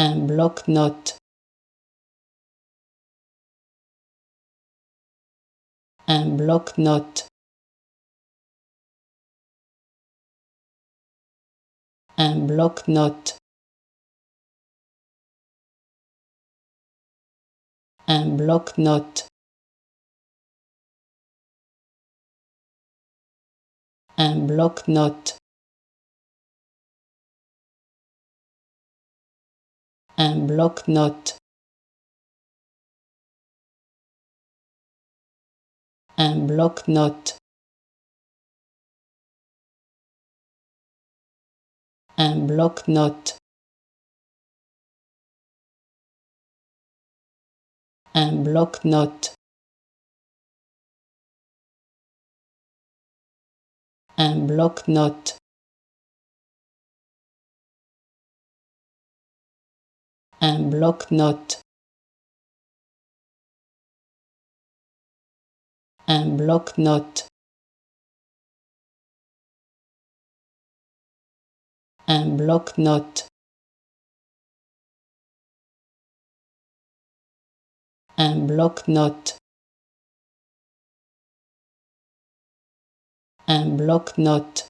un bloc-notes, un bloc-notes, un bloc-notes, un bloc-notes, un bloc-notes, un bloc-notes, un bloc-notes, un bloc-notes, un bloc-notes, un bloc-notes, un bloc-notes, un bloc-notes, un bloc-notes, un bloc-notes, un bloc-notes,